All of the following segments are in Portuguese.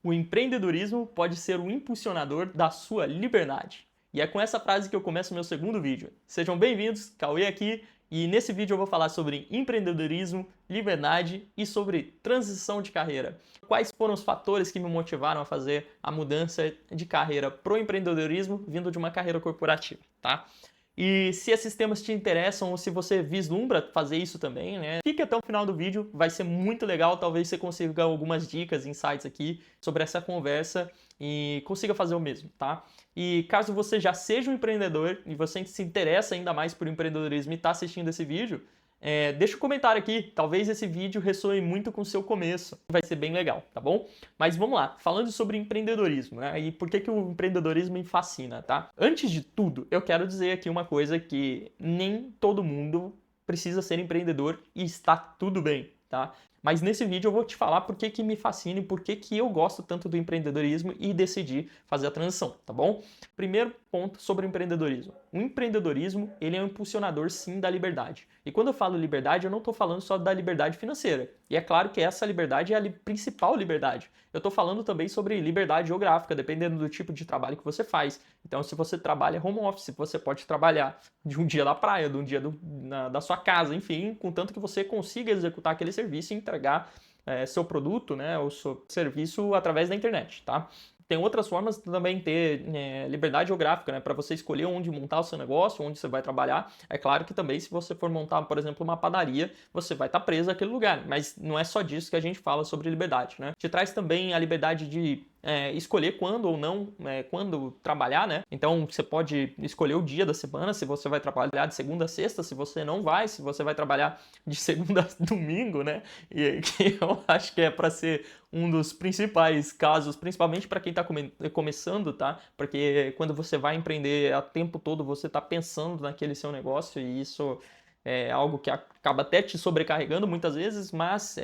O empreendedorismo pode ser o impulsionador da sua liberdade. E é com essa frase que eu começo o meu segundo vídeo. Sejam bem-vindos, Cauê aqui, e nesse vídeo eu vou falar sobre empreendedorismo, liberdade e sobre transição de carreira. Quais foram os fatores que me motivaram a fazer a mudança de carreira pro empreendedorismo vindo de uma carreira corporativa, tá? E se esses temas te interessam ou se você vislumbra fazer isso também, né? Fique até o final do vídeo, vai ser muito legal, talvez você consiga algumas dicas, insights aqui sobre essa conversa e consiga fazer o mesmo, tá? E caso você já seja um empreendedor e você se interessa ainda mais por empreendedorismo e está assistindo esse vídeo, deixa um comentário aqui, talvez esse vídeo ressoe muito com o seu começo, vai ser bem legal, tá bom? Mas vamos lá, falando sobre empreendedorismo, né? E por que o empreendedorismo me fascina, tá? Antes de tudo, eu quero dizer aqui uma coisa que nem todo mundo precisa ser empreendedor e está tudo bem, tá? Mas nesse vídeo eu vou te falar por que me fascina e por que eu gosto tanto do empreendedorismo e decidi fazer a transição, tá bom? Primeiro ponto sobre o empreendedorismo. O empreendedorismo, ele é um impulsionador, sim, da liberdade. E quando eu falo liberdade, eu não estou falando só da liberdade financeira. E é claro que essa liberdade é a principal liberdade. Eu estou falando também sobre liberdade geográfica, dependendo do tipo de trabalho que você faz. Então, se você trabalha home office, você pode trabalhar de um dia da praia, de um dia da sua casa, enfim, contanto que você consiga executar aquele serviço e entregar seu produto, né, o seu serviço através da internet, tá? Tem outras formas de também ter liberdade geográfica, né? Para você escolher onde montar o seu negócio, onde você vai trabalhar. É claro que também, se você for montar, por exemplo, uma padaria, você vai estar preso àquele lugar. Mas não é só disso que a gente fala sobre liberdade, né? Te traz também a liberdade de escolher quando ou não, quando trabalhar, né? Então, você pode escolher o dia da semana, se você vai trabalhar de segunda a sexta, se você não vai, se você vai trabalhar de segunda a domingo, né? E que eu acho que é para ser um dos principais casos, principalmente para quem está começando, tá? Porque quando você vai empreender o tempo todo, você está pensando naquele seu negócio e isso é algo que acaba até te sobrecarregando muitas vezes, mas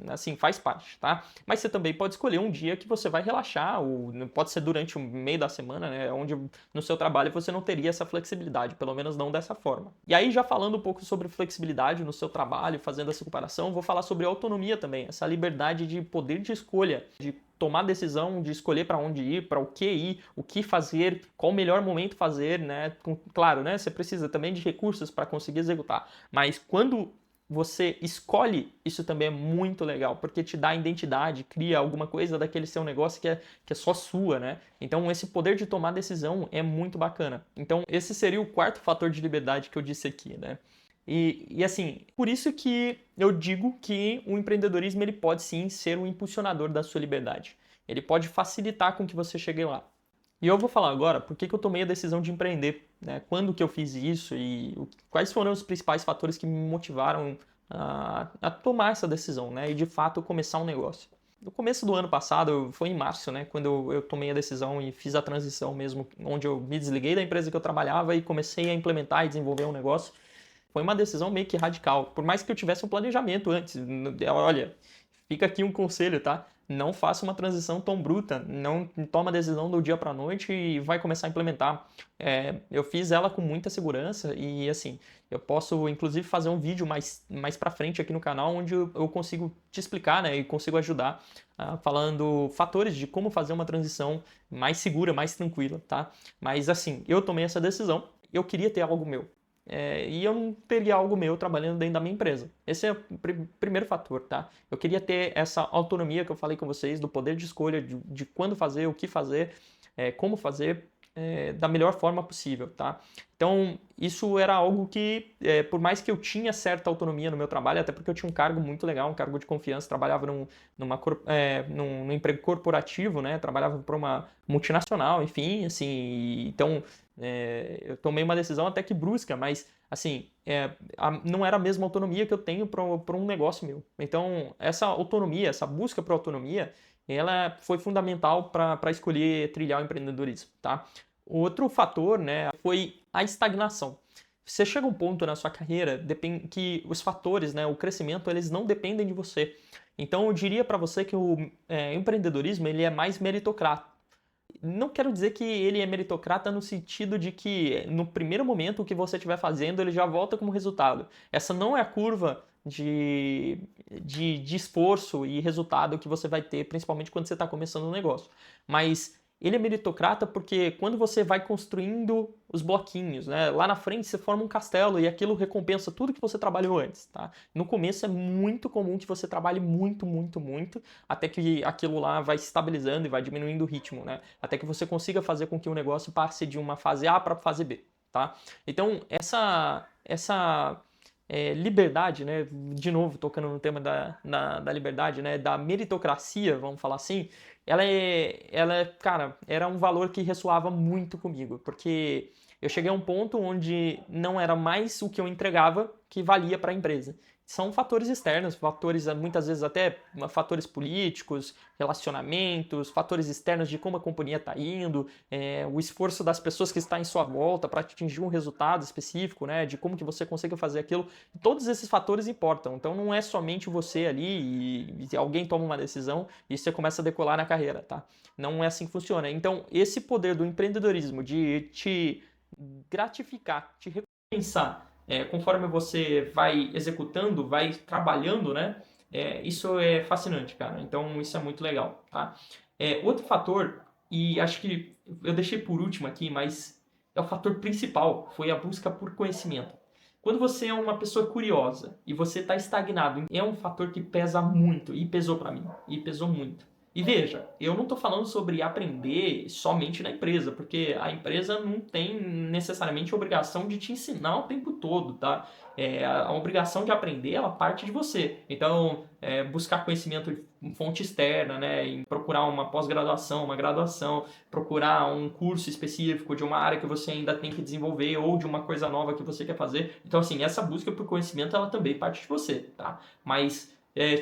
assim, faz parte, tá? Mas você também pode escolher um dia que você vai relaxar, ou pode ser durante o meio da semana, né? Onde no seu trabalho você não teria essa flexibilidade, pelo menos não dessa forma. E aí, já falando um pouco sobre flexibilidade no seu trabalho, fazendo essa comparação, vou falar sobre autonomia também, essa liberdade de poder de escolha, de tomar decisão de escolher para onde ir, para o que fazer, qual o melhor momento fazer, né? Claro, né? Você precisa também de recursos para conseguir executar, mas quando você escolhe, isso também é muito legal, porque te dá identidade, cria alguma coisa daquele seu negócio que é só sua, né? Então esse poder de tomar decisão é muito bacana. Então esse seria o quarto fator de liberdade que eu disse aqui, né? E assim, por isso que eu digo que o empreendedorismo ele pode sim ser um impulsionador da sua liberdade. Ele pode facilitar com que você chegue lá. E eu vou falar agora por que eu tomei a decisão de empreender, né? Quando que eu fiz isso e quais foram os principais fatores que me motivaram a tomar essa decisão, né? E de fato começar um negócio. No começo do ano passado, foi em março, né? Quando eu tomei a decisão e fiz a transição mesmo, onde eu me desliguei da empresa que eu trabalhava e comecei a implementar e desenvolver um negócio. Foi uma decisão meio que radical, por mais que eu tivesse um planejamento antes. Olha, fica aqui um conselho, tá? Não faça uma transição tão bruta, não toma a decisão do dia para a noite e vai começar a implementar. Eu fiz ela com muita segurança e assim, eu posso inclusive fazer um vídeo mais para frente aqui no canal onde eu consigo te explicar, né, e consigo ajudar falando fatores de como fazer uma transição mais segura, mais tranquila, tá? Mas assim, eu tomei essa decisão, eu queria ter algo meu. E eu não teria algo meu trabalhando dentro da minha empresa. Esse é o primeiro fator, tá? Eu queria ter essa autonomia que eu falei com vocês, do poder de escolha de quando fazer, o que fazer, como fazer, da melhor forma possível, tá? Então, isso era algo que, por mais que eu tinha certa autonomia no meu trabalho, até porque eu tinha um cargo muito legal, um cargo de confiança, trabalhava num emprego corporativo, né? Trabalhava para uma multinacional, enfim, assim, então eu tomei uma decisão até que brusca, mas assim, não era a mesma autonomia que eu tenho para um negócio meu. Então, essa autonomia, essa busca por autonomia, ela foi fundamental para escolher trilhar o empreendedorismo, tá? Outro fator, né, foi a estagnação. Você chega a um ponto na sua carreira que os fatores, né, o crescimento, eles não dependem de você. Então, eu diria para você que o empreendedorismo ele é mais meritocrata. Não quero dizer que ele é meritocrata no sentido de que no primeiro momento o que você estiver fazendo ele já volta como resultado. Essa não é a curva de esforço e resultado que você vai ter, principalmente quando você está começando um negócio. Mas ele é meritocrata porque quando você vai construindo os bloquinhos, né, lá na frente você forma um castelo e aquilo recompensa tudo que você trabalhou antes, tá? No começo é muito comum que você trabalhe muito, muito, muito, até que aquilo lá vai se estabilizando e vai diminuindo o ritmo, né? Até que você consiga fazer com que o negócio passe de uma fase A para a fase B, tá? Então, essa liberdade, né? De novo, tocando no tema da liberdade, né? Da meritocracia, vamos falar assim, cara, era um valor que ressoava muito comigo, porque eu cheguei a um ponto onde não era mais o que eu entregava que valia para a empresa. São fatores externos, fatores muitas vezes até fatores políticos, relacionamentos, fatores externos de como a companhia está indo, o esforço das pessoas que estão em sua volta para atingir um resultado específico, né, de como que você consegue fazer aquilo. Todos esses fatores importam. Então não é somente você ali e alguém toma uma decisão e você começa a decolar na carreira, tá? Não é assim que funciona. Então esse poder do empreendedorismo de te gratificar, te recompensar conforme você vai executando, vai trabalhando, né? Isso é fascinante, cara. Então isso é muito legal, tá? Outro fator, e acho que eu deixei por último aqui, mas é o fator principal, foi a busca por conhecimento. Quando você é uma pessoa curiosa e você está estagnado, é um fator que pesa muito, e pesou para mim, e pesou muito. E veja, eu não estou falando sobre aprender somente na empresa, porque a empresa não tem necessariamente a obrigação de te ensinar o tempo todo, tá? A obrigação de aprender, ela parte de você. Então, buscar conhecimento em fonte externa, né? Em procurar uma pós-graduação, uma graduação, procurar um curso específico de uma área que você ainda tem que desenvolver ou de uma coisa nova que você quer fazer. Então, assim, essa busca por conhecimento, ela também parte de você, tá? Mas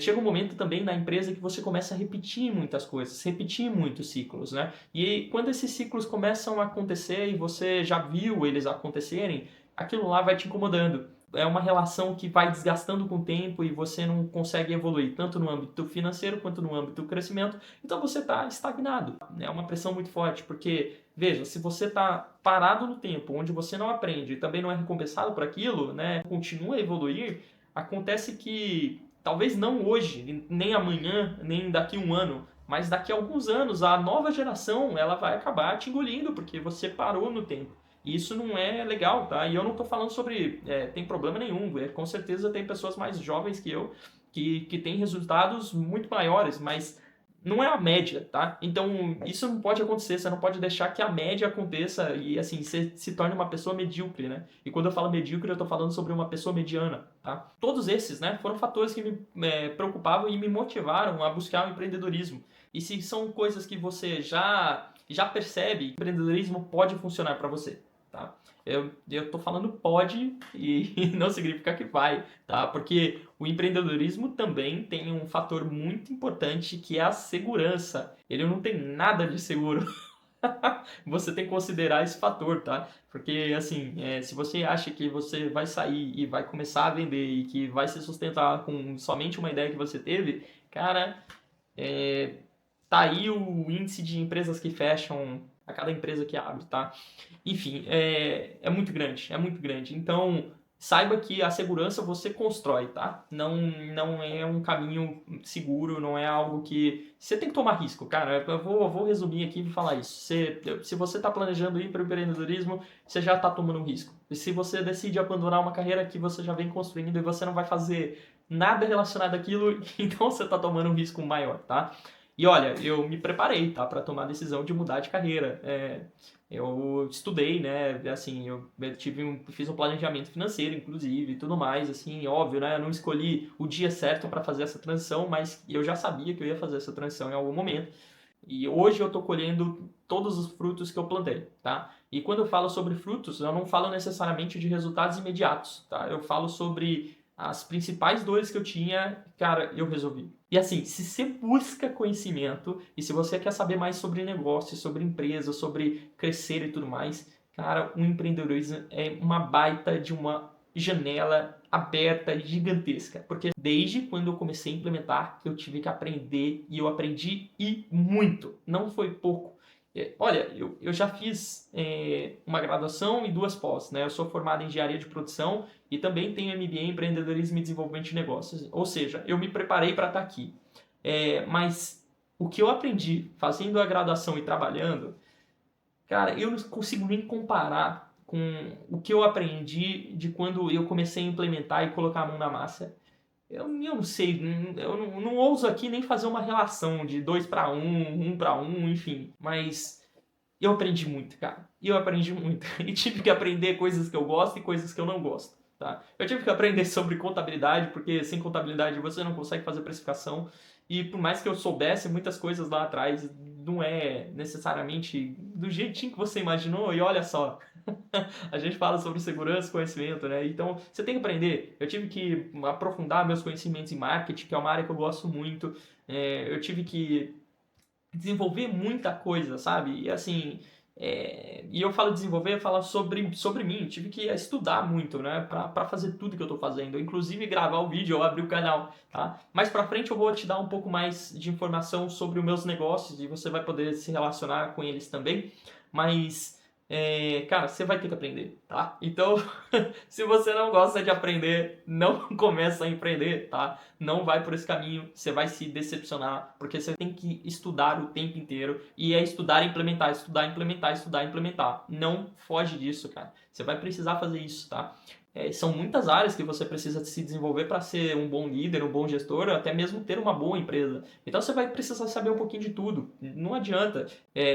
chega um momento também na empresa que você começa a repetir muitas coisas, repetir muitos ciclos, né? E quando esses ciclos começam a acontecer e você já viu eles acontecerem, aquilo lá vai te incomodando. É uma relação que vai desgastando com o tempo e você não consegue evoluir, tanto no âmbito financeiro quanto no âmbito do crescimento, então você está estagnado. É uma pressão muito forte, porque, veja, se você está parado no tempo, onde você não aprende e também não é recompensado por aquilo, né, continua a evoluir, acontece que talvez não hoje, nem amanhã, nem daqui a um ano, mas daqui a alguns anos a nova geração ela vai acabar te engolindo porque você parou no tempo. E isso não é legal, tá? E eu não tô falando sobre tem problema nenhum. Com certeza tem pessoas mais jovens que eu que têm resultados muito maiores, mas não é a média, tá? Então, isso não pode acontecer, você não pode deixar que a média aconteça e, assim, você se torne uma pessoa medíocre, né? E quando eu falo medíocre, eu tô falando sobre uma pessoa mediana, tá? Todos esses, né, foram fatores que me preocupavam e me motivaram a buscar o empreendedorismo. E se são coisas que você já percebe, o empreendedorismo pode funcionar para você, tá? Eu tô falando pode e não significa que vai, tá? Porque o empreendedorismo também tem um fator muito importante que é a segurança. Ele não tem nada de seguro. Você tem que considerar esse fator, tá? Porque, assim, se você acha que você vai sair e vai começar a vender e que vai se sustentar com somente uma ideia que você teve, cara, tá aí o índice de empresas que fecham a cada empresa que abre, tá? Enfim, é muito grande, é muito grande. Então, saiba que a segurança você constrói, tá? Não é um caminho seguro, não é algo que... Você tem que tomar risco, cara. Eu vou resumir aqui e falar isso. Se você está planejando ir para o empreendedorismo, você já está tomando um risco. E se você decide abandonar uma carreira que você já vem construindo e você não vai fazer nada relacionado àquilo, então você está tomando um risco maior, tá? E olha, eu me preparei, tá, para tomar a decisão de mudar de carreira. Eu estudei, né, assim, fiz um planejamento financeiro, inclusive, e tudo mais, assim, óbvio, né, eu não escolhi o dia certo para fazer essa transição, mas eu já sabia que eu ia fazer essa transição em algum momento. E hoje eu estou colhendo todos os frutos que eu plantei, tá? E quando eu falo sobre frutos, eu não falo necessariamente de resultados imediatos, tá? Eu falo sobre as principais dores que eu tinha, cara, eu resolvi. E assim, se você busca conhecimento e se você quer saber mais sobre negócio, sobre empresa, sobre crescer e tudo mais, cara, o empreendedorismo é uma baita de uma janela aberta gigantesca, porque desde quando eu comecei a implementar, eu tive que aprender e eu aprendi e muito, não foi pouco. Olha, eu já fiz uma graduação e 2 pós, né? Eu sou formado em engenharia de produção e também tenho MBA em empreendedorismo e desenvolvimento de negócios. Ou seja, eu me preparei para estar aqui. Mas o que eu aprendi fazendo a graduação e trabalhando, cara, eu não consigo nem comparar com o que eu aprendi de quando eu comecei a implementar e colocar a mão na massa. Eu não sei, eu não ouso aqui nem fazer uma relação de 2 para 1, 1 para 1, enfim. Mas eu aprendi muito, cara. E eu aprendi muito. E tive que aprender coisas que eu gosto e coisas que eu não gosto, tá? Eu tive que aprender sobre contabilidade, porque sem contabilidade você não consegue fazer precificação. E por mais que eu soubesse muitas coisas lá atrás, não é necessariamente do jeitinho que você imaginou. E olha só, a gente fala sobre segurança e conhecimento, né? Então, você tem que aprender. Eu tive que aprofundar meus conhecimentos em marketing, que é uma área que eu gosto muito. Eu tive que desenvolver muita coisa, sabe? E assim, e eu falo desenvolver, eu falo sobre mim. Tive que estudar muito, né? Pra fazer tudo que eu tô fazendo. Inclusive gravar o vídeo ou abrir o canal, tá? Mais pra frente eu vou te dar um pouco mais de informação sobre os meus negócios e você vai poder se relacionar com eles também. Mas... cara, você vai ter que aprender, tá? Então, se você não gosta de aprender, não começa a empreender, tá? Não vai por esse caminho, você vai se decepcionar, porque você tem que estudar o tempo inteiro, e é estudar e implementar, estudar, implementar, estudar, implementar. Não foge disso, cara. Você vai precisar fazer isso, tá? São muitas áreas que você precisa se desenvolver para ser um bom líder, um bom gestor, ou até mesmo ter uma boa empresa. Então você vai precisar saber um pouquinho de tudo. Não adianta.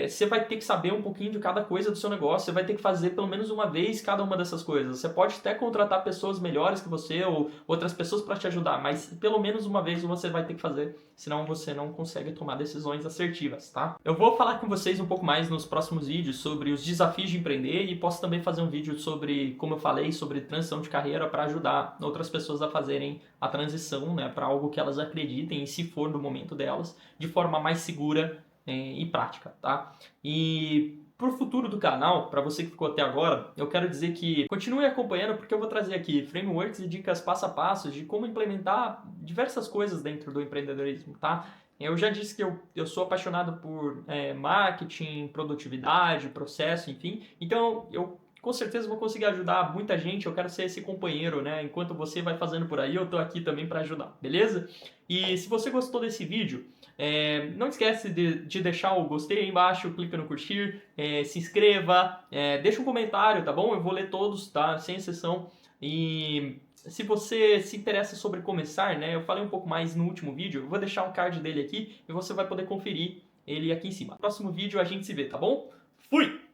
Você vai ter que saber um pouquinho de cada coisa do seu negócio. Você vai ter que fazer pelo menos uma vez cada uma dessas coisas. Você pode até contratar pessoas melhores que você ou outras pessoas para te ajudar, mas pelo menos uma vez você vai ter que fazer, senão você não consegue tomar decisões assertivas, tá? Eu vou falar com vocês um pouco mais nos próximos vídeos sobre os desafios de empreender e posso também fazer um vídeo sobre, como eu falei, sobre transição de carreira para ajudar outras pessoas a fazerem a transição, né, para algo que elas acreditem e se for no momento delas, de forma mais segura e prática, tá? E pro futuro do canal, para você que ficou até agora, eu quero dizer que continue acompanhando porque eu vou trazer aqui frameworks e dicas passo a passo de como implementar diversas coisas dentro do empreendedorismo, tá? Eu já disse que eu sou apaixonado por marketing, produtividade, processo, enfim. Então, eu com certeza vou conseguir ajudar muita gente. Eu quero ser esse companheiro, né? Enquanto você vai fazendo por aí, eu tô aqui também para ajudar, beleza? E se você gostou desse vídeo, não esquece de deixar o gostei aí embaixo, clica no curtir, se inscreva, deixa um comentário, tá bom? Eu vou ler todos, tá? Sem exceção. E se você se interessa sobre começar, né? Eu falei um pouco mais no último vídeo, eu vou deixar um card dele aqui e você vai poder conferir ele aqui em cima. No próximo vídeo a gente se vê, tá bom? Fui!